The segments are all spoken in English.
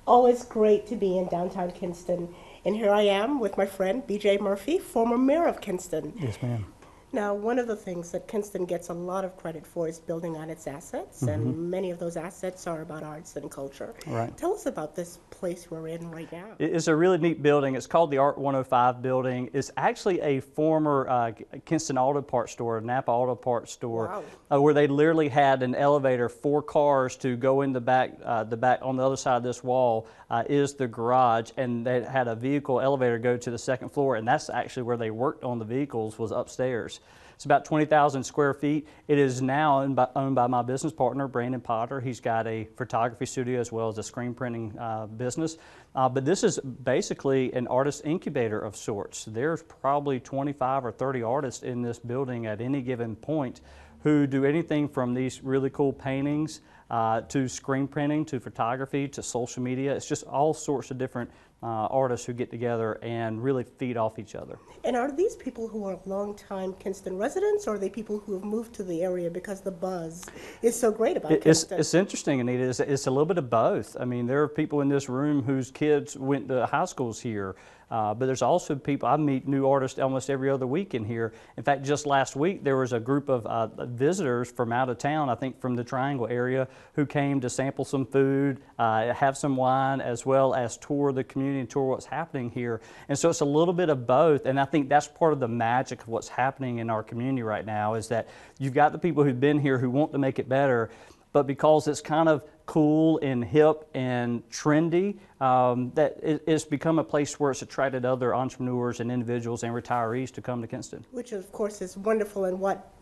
Always great to be in downtown Kinston. And here I am with my friend BJ Murphy, former mayor of Kinston. Yes, ma'am. Now, one of the things that Kinston gets a lot of credit for is building on its assets, and many of those assets are about arts and culture. Right. Tell us about this place we're in right now. It's a really neat building. It's called the Art 105 building. It's actually a former Kinston Auto Parts store, Napa Auto Parts store, where they literally had an elevator for cars to go in the back. The back on the other side of this wall is the garage, and they had a vehicle elevator go to the second floor, and that's actually where they worked on the vehicles, was upstairs. It's about 20,000 square feet. It is now owned by my business partner, Brandon Potter. He's got a photography studio as well as a screen printing business. But this is basically an artist incubator of sorts. There's probably 25 or 30 artists in this building at any given point who do anything from these really cool paintings to screen printing, to photography, to social media. It's just all sorts of different artists who get together and really feed off each other. And are these people who are longtime Kinston residents, or are they people who have moved to the area because the buzz is so great about Kinston? It's interesting, Anita. It's a little bit of both. I mean, there are people in this room whose kids went to high schools here. But there's also people, I meet new artists almost every other week in here. In fact, just last week there was a group of visitors from out of town, I think from the Triangle area, who came to sample some food, have some wine, as well as tour the community and tour what's happening here. And so it's a little bit of both, and I think that's part of the magic of what's happening in our community right now, is that you've got the people who've been here who want to make it better, but because it's kind of cool and hip and trendy, that it's become a place where it's attracted other entrepreneurs and individuals and retirees to come to Kinston. Which, of course, is wonderful and what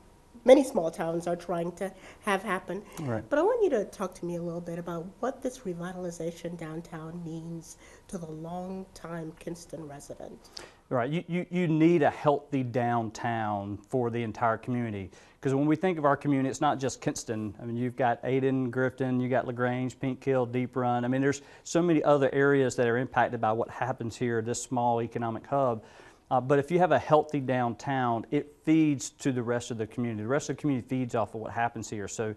many small towns are trying to have happen. Right. But I want you to talk to me a little bit about what this revitalization downtown means to the long-time Kinston resident. Right, you need a healthy downtown for the entire community. Because when we think of our community, it's not just Kinston. I mean, you've got Ayden, Grifton, you got LaGrange, Pink Hill, Deep Run. I mean, there's so many other areas that are impacted by what happens here, this small economic hub. But if you have a healthy downtown, it feeds to the rest of the community. The rest of the community feeds off of what happens here. So,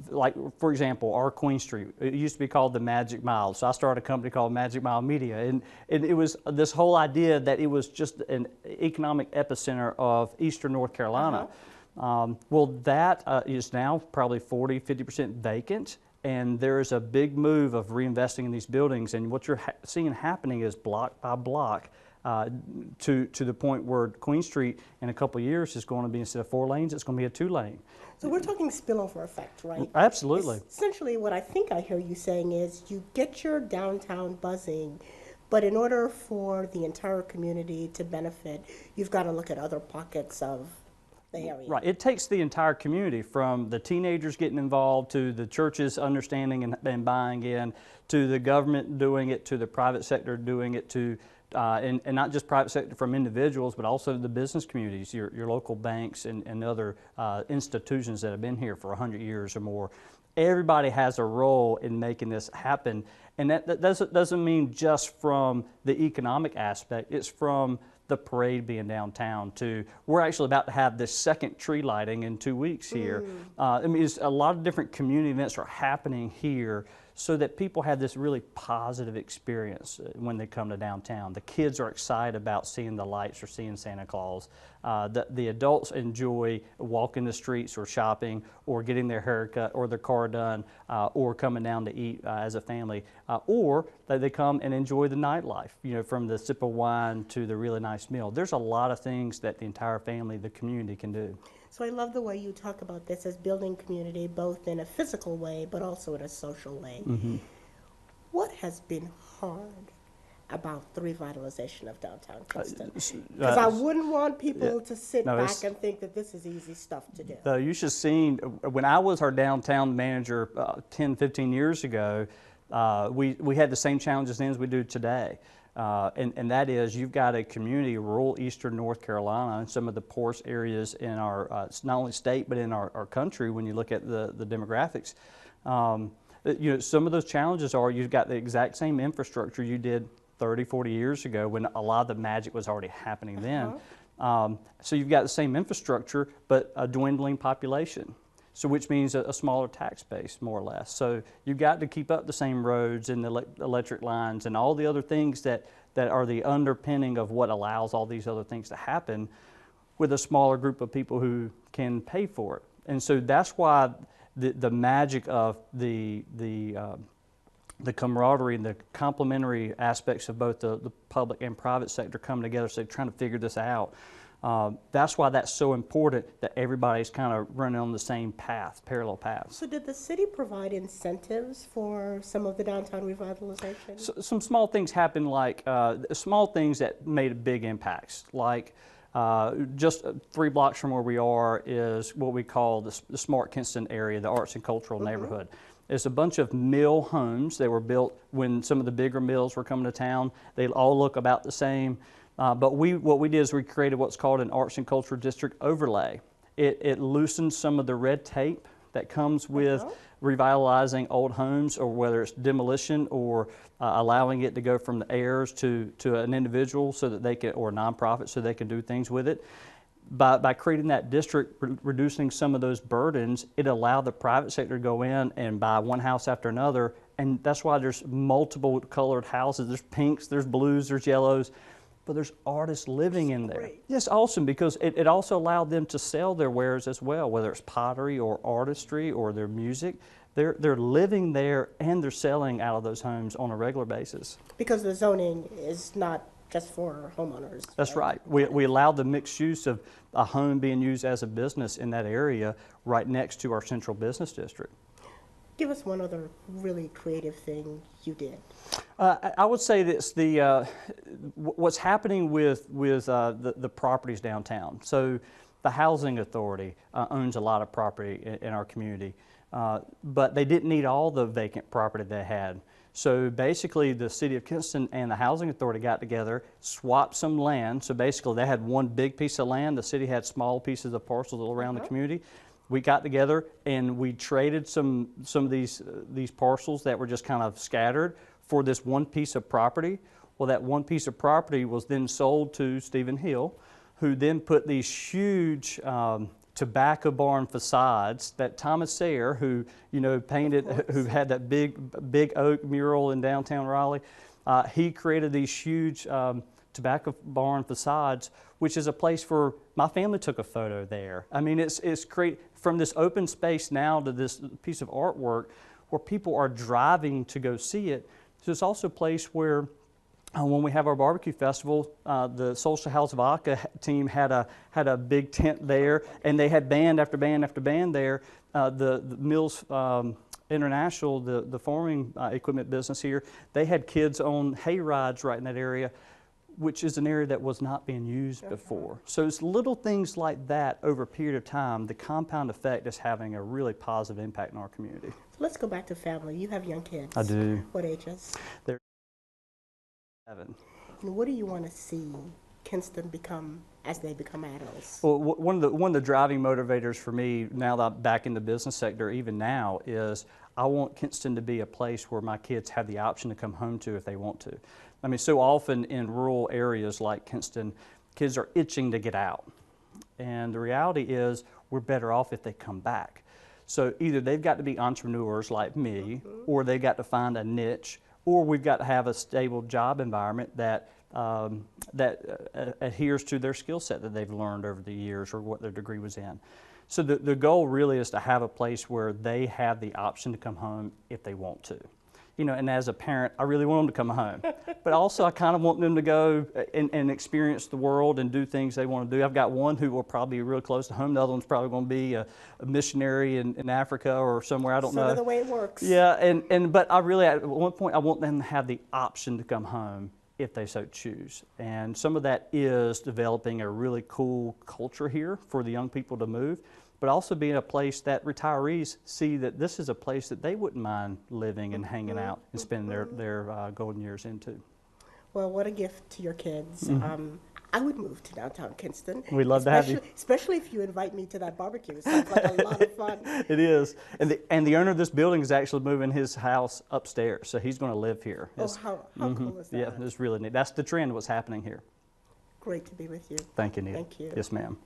like, for example, our Queen Street, it used to be called the Magic Mile. So I started a company called Magic Mile Media. And it was this whole idea that it was just an economic epicenter of Eastern North Carolina. Well, that is now probably 40–50% vacant. And there is a big move of reinvesting in these buildings. And what you're seeing happening is block by block. To the point where Queen Street in a couple of years is going to be, instead of 4 lanes, it's going to be a 2-lane. So we're talking spillover effect, right? Absolutely. Essentially, what I think I hear you saying is you get your downtown buzzing, but in order for the entire community to benefit, you've got to look at other pockets of the area. Right. It takes the entire community, from the teenagers getting involved, to the churches understanding and buying in, to the government doing it, to the private sector doing it, to and not just private sector from individuals, but also the business communities, your local banks and other institutions that have been here for 100 years or more. Everybody has a role in making this happen. And that doesn't mean just from the economic aspect. It's from the parade being downtown to, we're actually about to have this second tree lighting in 2 weeks here. I mean, a lot of different community events are happening here, so that people have this really positive experience when they come to downtown. The kids are excited about seeing the lights or seeing Santa Claus. The adults enjoy walking the streets or shopping or getting their hair cut or their car done or coming down to eat as a family. Or they come and enjoy the nightlife, you know, from the sip of wine to the really nice meal. There's a lot of things that the entire family, the community can do. So I love the way you talk about this as building community, both in a physical way, but also in a social way. What has been hard about the revitalization of downtown Kinston? Because I wouldn't want people to sit back and think that this is easy stuff to do. You should have seen, when I was our downtown manager 10–15 years ago, we had the same challenges then as we do today. And that is, you've got a community, rural Eastern North Carolina, and some of the poorest areas in our, not only state, but in our country when you look at the demographics. You know, some of those challenges are, you've got the exact same infrastructure you did 30–40 years ago, when a lot of the magic was already happening then. So you've got the same infrastructure, but a dwindling population. So which means a smaller tax base, more or less. So you've got to keep up the same roads and the electric lines and all the other things that are the underpinning of what allows all these other things to happen with a smaller group of people who can pay for it. And so that's why the magic of the camaraderie and the complementary aspects of both the public and private sector coming together, so trying to figure this out. That's why that's so important, that everybody's kind of running on the same path, parallel paths. So did the city provide incentives for some of the downtown revitalization? So, some small things happened, like small things that made big impacts, like just 3 blocks from where we are is what we call the Smart Kinston area, the arts and cultural neighborhood. It's a bunch of mill homes that were built when some of the bigger mills were coming to town. They all look about the same. But what we did is we created what's called an arts and culture district overlay. It loosens some of the red tape that comes with revitalizing old homes, or whether it's demolition or allowing it to go from the heirs to an individual so that they can, or a nonprofit, so they can do things with it. By creating that district, reducing some of those burdens, it allowed the private sector to go in and buy one house after another. And that's why there's multiple colored houses. There's pinks, there's blues, there's yellows. But there's artists living in there. It's awesome, because it also allowed them to sell their wares as well, whether it's pottery or artistry or their music. They're living there and they're selling out of those homes on a regular basis. Because the zoning is not just for homeowners. That's right. We allowed the mixed use of a home being used as a business in that area right next to our central business district. Give us one other really creative thing you did. I would say that's what's happening with the properties downtown. So the Housing Authority owns a lot of property in our community, but they didn't need all the vacant property they had. So basically the City of Kinston and the Housing Authority got together, swapped some land. So basically they had one big piece of land. The city had small pieces of parcels all around the community. We got together and we traded some of these parcels that were just kind of scattered for this one piece of property. Well, that one piece of property was then sold to Stephen Hill, who then put these huge tobacco barn facades that Thomas Sayre, who painted, who had that big oak mural in downtown Raleigh, he created these huge tobacco barn facades, which is a place for, my family took a photo there. I mean, it's great, from this open space now to this piece of artwork where people are driving to go see it. So it's also a place where when we have our barbecue festival, the Social House Vodka team had a big tent there, and they had band after band after band there. The Mills International, the farming equipment business here, they had kids on hay rides right in that area, which is an area that was not being used before. So it's little things like that over a period of time. The compound effect is having a really positive impact in our community. So let's go back to family. You have young kids. I do. What ages? They're 7. And what do you want to see Kinston become as they become adults? Well, one of the driving motivators for me, now that I'm back in the business sector, even now, is I want Kinston to be a place where my kids have the option to come home to if they want to. I mean, so often in rural areas like Kinston, kids are itching to get out. And the reality is we're better off if they come back. So either they've got to be entrepreneurs like me, or they've got to find a niche, or we've got to have a stable job environment that adheres to their skill set that they've learned over the years or what their degree was in. So the goal really is to have a place where they have the option to come home if they want to. And as a parent, I really want them to come home. But also I kind of want them to go and experience the world and do things they want to do. I've got one who will probably be real close to home. The other one's probably going to be a missionary in Africa or somewhere, I don't know. Sort of the way it works. Yeah, but I really, at one point, I want them to have the option to come home if they so choose. And some of that is developing a really cool culture here for the young people to move, but also being a place that retirees see that this is a place that they wouldn't mind living and hanging out and spending their golden years into. Well, what a gift to your kids. I would move to downtown Kinston. We'd love to have you. Especially if you invite me to that barbecue. Sounds like a lot of fun. It is. And the owner of this building is actually moving his house upstairs, so he's going to live here. Oh, how cool is that? Yeah, it's really neat. That's the trend of what's happening here. Great to be with you. Thank you, Anita. Thank you. Yes, ma'am.